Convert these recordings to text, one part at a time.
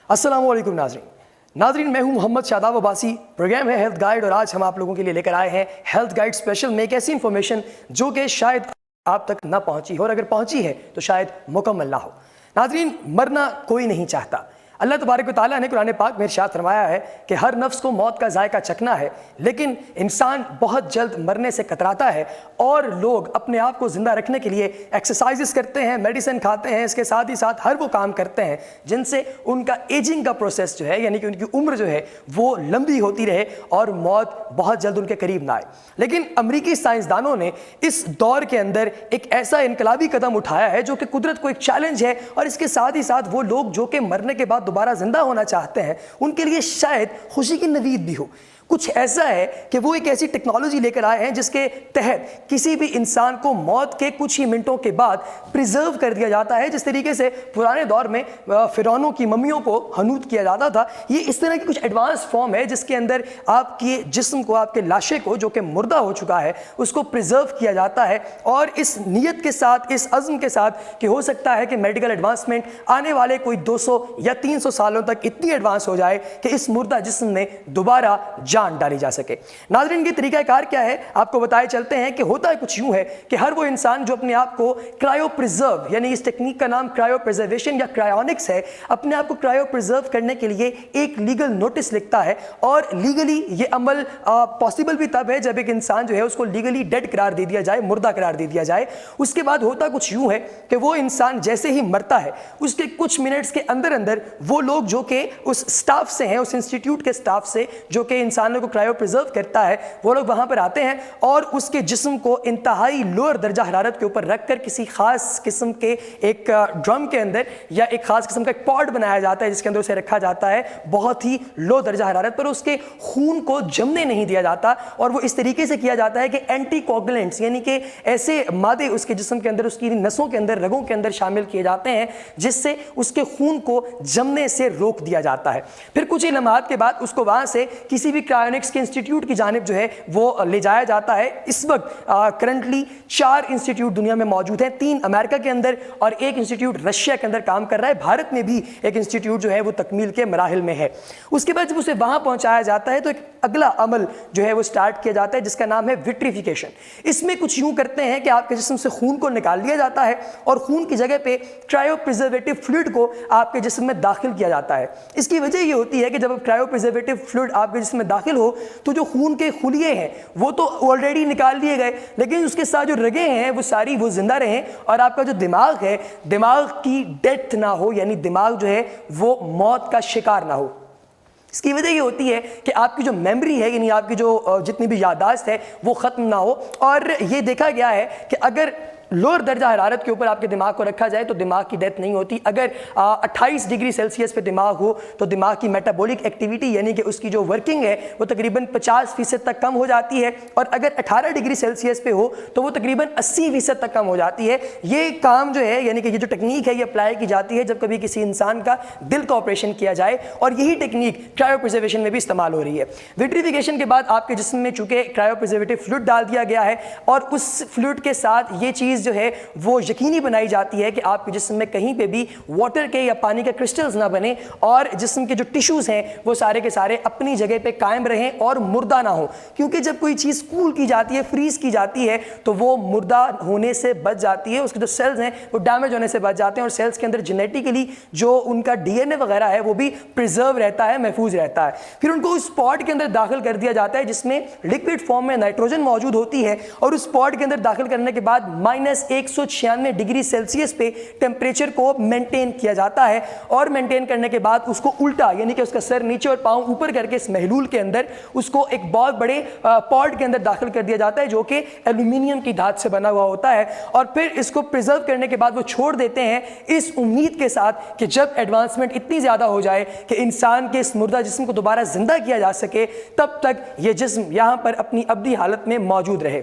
السلام علیکم ناظرین میں ہوں محمد شاداب عباسی. پروگرام ہے ہیلتھ گائیڈ اور آج ہم آپ لوگوں کے لیے لے کر آئے ہیں ہیلتھ گائیڈ اسپیشل میں ایک ایسی انفارمیشن جو کہ شاید آپ تک نہ پہنچی ہو اور اگر پہنچی ہے تو شاید مکمل نہ ہو. ناظرین مرنا کوئی نہیں چاہتا. اللہ تبارک و تعالیٰ نے قرآن پاک میں ارشاد فرمایا ہے کہ ہر نفس کو موت کا ذائقہ چکھنا ہے، لیکن انسان بہت جلد مرنے سے کتراتا ہے اور لوگ اپنے آپ کو زندہ رکھنے کے لیے ایکسرسائزز کرتے ہیں، میڈیسن کھاتے ہیں، اس کے ساتھ ہی ساتھ ہر وہ کام کرتے ہیں جن سے ان کا ایجنگ کا پروسیس جو ہے یعنی کہ ان کی عمر جو ہے وہ لمبی ہوتی رہے اور موت بہت جلد ان کے قریب نہ آئے. لیکن امریکی سائنسدانوں نے اس دور کے اندر ایک ایسا انقلابی قدم اٹھایا ہے جو کہ قدرت کو ایک چیلنج ہے، اور اس کے ساتھ ہی ساتھ وہ لوگ جو کہ مرنے کے بعد دوبارہ زندہ ہونا چاہتے ہیں ان کے لیے شاید خوشی کی نوید بھی ہو. کچھ ایسا ہے کہ وہ ایک ایسی ٹیکنالوجی لے کر آئے ہیں جس کے تحت کسی بھی انسان کو موت کے کچھ ہی منٹوں کے بعد پریزرو کر دیا جاتا ہے. جس طریقے سے پرانے دور میں فرعونوں کی ممیوں کو حنوط کیا جاتا تھا، یہ اس طرح کی کچھ ایڈوانس فارم ہے جس کے اندر آپ کے جسم کو، آپ کے لاشے کو جو کہ مردہ ہو چکا ہے اس کو پریزرو کیا جاتا ہے، اور اس نیت کے ساتھ، اس عزم کے ساتھ کہ ہو سکتا ہے کہ میڈیکل ایڈوانسمنٹ آنے والے کوئی 200 یا 300 سالوں تک اتنی ایڈوانس ہو جائے کہ اس مردہ جسم میں دوبارہ جان ڈالی جا سکے. ناظرین یہ طریقہ کار کیا ہے آپ کو بتائے چلتے ہیں کہ ہوتا ہے کچھ یوں ہے کہ ہر وہ انسان جو اپنے آپ کو کرائیو پریزرو، یعنی اس ٹیکنیک کا نام کرائیو پریزرویشن یا کرائیونکس ہے، اپنے آپ کو کرائیو پریزرو کرنے کے لیے ایک لیگل نوٹس لکھتا ہے. اور لیگلی یہ عمل پاسبل بھی تب ہے جب ایک انسان جو ہے اس کو لیگلی ڈیڈ قرار دے دیا جائے، مردہ قرار دے دیا جائے. اس کے بعد ہوتا کچھ یوں ہے کہ وہ انسان جیسے ہی مرتا ہے اس کے کچھ منٹس کے اندر اندر وہ لوگ جو کہ اس سٹاف سے ہیں، اس انسٹیٹیوٹ کے سٹاف سے جو کہ انسانوں کو کرائیو پریزرو کرتا ہے، وہ لوگ وہاں پر آتے ہیں اور اس کے جسم کو انتہائی لوئر درجہ حرارت کے اوپر رکھ کر کسی خاص قسم کے ایک ڈرم کے اندر یا ایک خاص قسم کا ایک پاٹ بنایا جاتا ہے جس کے اندر اسے رکھا جاتا ہے بہت ہی لو درجہ حرارت پر. اس کے خون کو جمنے نہیں دیا جاتا اور وہ اس طریقے سے کیا جاتا ہے کہ اینٹی کوگولنٹس یعنی کہ ایسے مادے اس کے جسم کے اندر، اس کی نسوں کے اندر، رگوں کے اندر شامل کیے جاتے ہیں جس سے اس کے خون کو جمنے سے روک دیا جاتا ہے. پھر کچھ ہی لمحات کے بعد اس کو وہاں سے کسی بھی کرائیونکس کے انسٹیٹیوٹ کی جانب جو ہے وہ لے جایا جاتا ہے. اس وقت کرنٹلی 4 انسٹیٹیوٹ دنیا میں موجود ہیں، 3 امریکہ کے اندر اور ایک انسٹیٹیوٹ رشیا کے اندر کام کر رہا ہے. بھارت میں بھی ایک انسٹیٹیوٹ جو ہے وہ تکمیل کے مراحل میں ہے. اس کے بعد جب اسے وہاں پہنچایا جاتا ہے تو ایک اگلا عمل جو ہے وہ سٹارٹ کیا جاتا ہے جس کا نام ہے وٹریفیکیشن. اس میں کچھ یوں کرتے ہیں کہ آپ کے جسم سے خون کو نکال لیا جاتا ہے اور خون کی جگہ پہ کرائیو پریزرویٹو فلوئڈ کو آپ کے جسم میں داخل کیا جاتا ہے. اس کی وجہ یہ ہوتی ہے کہ جب کرائیو پریزرویٹو فلوئڈ آپ کے جسم میں داخل ہو تو جو خون کے خلیے ہیں وہ تو آلریڈی نکال لیے گئے، لیکن اس کے ساتھ جو رگیں ہیں وہ ساری وہ زندہ رہیں اور آپ کا جو دماغ ہے، دماغ کی ڈیتھ نہ ہو، یعنی دماغ جو ہے وہ موت کا شکار نہ ہو. اس کی وجہ یہ ہوتی ہے کہ آپ کی جو میموری ہے، یعنی آپ کی جو جتنی بھی یادداشت ہے وہ ختم نہ ہو. اور یہ دیکھا گیا ہے کہ اگر لوئر درجہ حرارت کے اوپر آپ کے دماغ کو رکھا جائے تو دماغ کی ڈیتھ نہیں ہوتی. اگر 28 ڈگری سیلسیس پہ دماغ ہو تو دماغ کی میٹابولک ایکٹیویٹی یعنی کہ اس کی جو ورکنگ ہے وہ تقریباً 50% تک کم ہو جاتی ہے، اور اگر 18 ڈگری سیلسیس پہ ہو تو وہ تقریباً 80% تک کم ہو جاتی ہے. یہ کام جو ہے یعنی کہ یہ جو ٹیکنیک ہے یہ اپلائی کی جاتی ہے جب کبھی کسی انسان کا دل کا آپریشن کیا جائے، اور یہی ٹیکنیک کرائیو پریزرویشن میں بھی استعمال ہو رہی ہے. وٹریفیکیشن کے بعد آپ کے جسم میں چونکہ کرائیو پریزرویٹو فلوئڈ ڈال دیا گیا ہے اور اس فلوئڈ کے ساتھ یہ چیز جو ہے وہ یقینی بنائی جاتی ہے کہ آپ کے جسم میں کہیں پہ بھی واٹر کے یا پانی کے کرسٹلز نہ بنے اور جسم کے جو ٹیشوز ہیں وہ سارے کے سارے اپنی جگہ پہ قائم رہیں اور مردہ نہ ہوں. کیونکہ جب کوئی چیز کول کی جاتی ہے، فریز کی جاتی ہے تو وہ مردہ ہونے سے بچ جاتی ہے، اس کے جو سیلز ہیں وہ ڈیمیج ہونے سے بچ جاتے ہیں، اور سیلز کے اندر جینیٹیکلی جو ان کا ڈی این اے وغیرہ ہے وہ بھی پریزرو رہتا ہے، محفوظ رہتا ہے. پھر ان کو اس پاٹ کے اندر داخل کر دیا جاتا ہے جس میں لکوڈ فارم میں نائٹروجن موجود ہوتی ہے، اور اس پاٹ کے اندر داخل کرنے کے بعد -196 ڈگری سیلسیس پہ ٹیمپریچر کو مینٹین کیا جاتا ہے. اور مینٹین کرنے کے بعد اس کو الٹا یعنی کہ اس کا سر نیچے اور پاؤں اوپر کر کے اس محلول کے اندر اس کو ایک بہت بڑے پاٹ کے اندر داخل کر دیا جاتا ہے جو کہ ایلومینیم کی دھات سے بنا ہوا ہوتا ہے. اور پھر اس کو پریزرو کرنے کے بعد وہ چھوڑ دیتے ہیں اس امید کے ساتھ کہ جب ایڈوانسمنٹ اتنی زیادہ ہو جائے کہ انسان کے اس مردہ جسم کو دوبارہ زندہ کیا جا سکے تب تک یہ جسم یہاں پر اپنی ابدی حالت میں موجود رہے.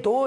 $2